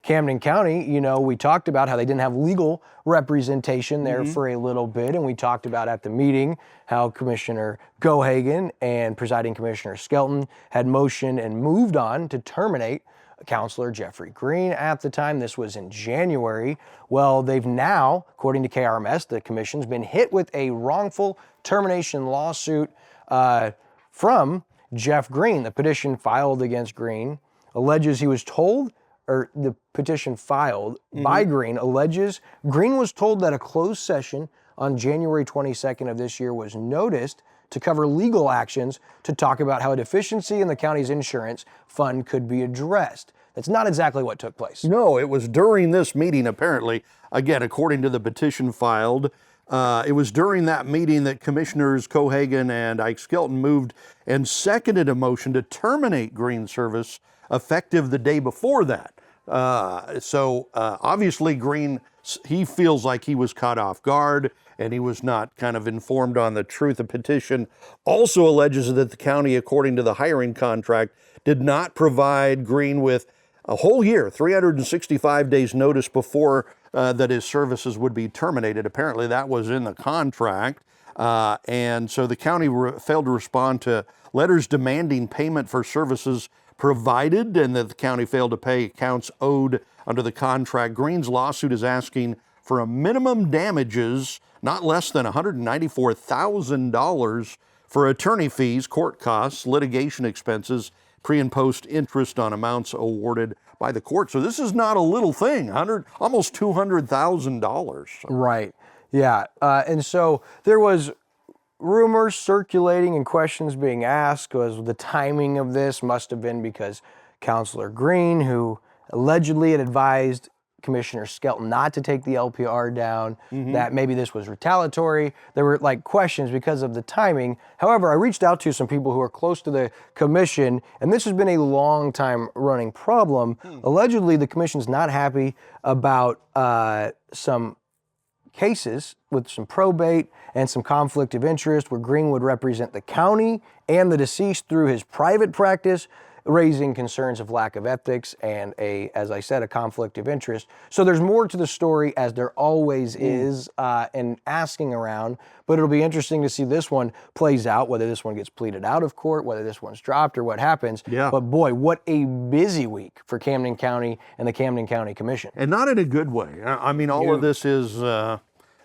Camden County, you know, we talked about how they didn't have legal representation there for a little bit, and we talked about at the meeting how Commissioner Gohagan and Presiding Commissioner Skelton had motioned and moved on to terminate Councilor Jeffrey Green at the time. This was in January. Well, they've now, according to KRMS, the commission's been hit with a wrongful termination lawsuit from Jeff Green. The petition filed against Green alleges he was told, or the petition filed by Green alleges Green was told that a closed session on January 22nd of this year was noticed to cover legal actions to talk about how a deficiency in the county's insurance fund could be addressed. That's not exactly what took place. No, it was during this meeting, apparently. Again, according to the petition filed, it was during that meeting that Commissioners Cohagan and Ike Skelton moved and seconded a motion to terminate Green service effective the day before that. Obviously Green, he feels like he was caught off guard and he was not kind of informed on the truth. The petition also alleges that the county, according to the hiring contract, did not provide Green with a whole year, 365 days notice before that his services would be terminated. Apparently that was in the contract. And so the county failed to respond to letters demanding payment for services provided, and that the county failed to pay accounts owed under the contract. Green's lawsuit is asking for a minimum damages not less than $194,000 for attorney fees, court costs, litigation expenses, pre and post interest on amounts awarded by the court. So this is not a little thing, almost $200,000. Right, yeah. And so there was rumors circulating and questions being asked was the timing of this must have been because Councilor Green, who allegedly had advised Commissioner Skelton not to take the LPR down, that maybe this was retaliatory. There were like questions because of the timing. However, I reached out to some people who are close to the commission, and this has been a long time running problem. Allegedly, the commission's not happy about some cases with some probate and some conflict of interest where Green would represent the county and the deceased through his private practice, raising concerns of lack of ethics and as I said, a conflict of interest. So there's more to the story, as there always is, and asking around, but it'll be interesting to see this one plays out, whether this one gets pleaded out of court, whether this one's dropped or what happens. Yeah. But boy, what a busy week for Camden County and the Camden County Commission. And not in a good way. I mean, all of this is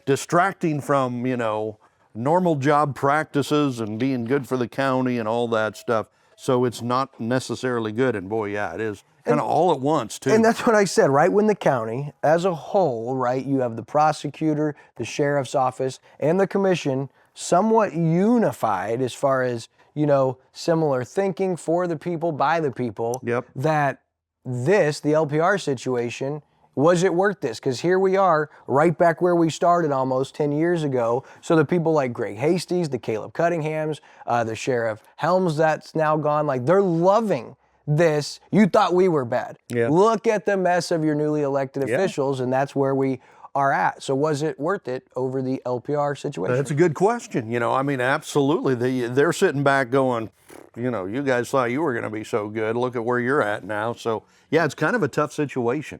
distracting from, you know, normal job practices and being good for the county and all that stuff. So it's not necessarily good. And boy, yeah, it is kind of all at once too. And that's what I said, right? When the county as a whole, right, you have the prosecutor, the sheriff's office, and the commission somewhat unified as far as, you know, similar thinking for the people, by the people. Yep. That this, the LPR situation, was it worth this? Because here we are, right back where we started almost 10 years ago. So the people like Greg Hasties, the Caleb Cuttinghams, the Sheriff Helms that's now gone, like they're loving this. You thought we were bad. Yeah. Look at the mess of your newly elected officials, and that's where we are at. So was it worth it over the LPR situation? That's a good question. You know, I mean, absolutely. They're sitting back going, you know, you guys thought you were going to be so good. Look at where you're at now. So, yeah, it's kind of a tough situation.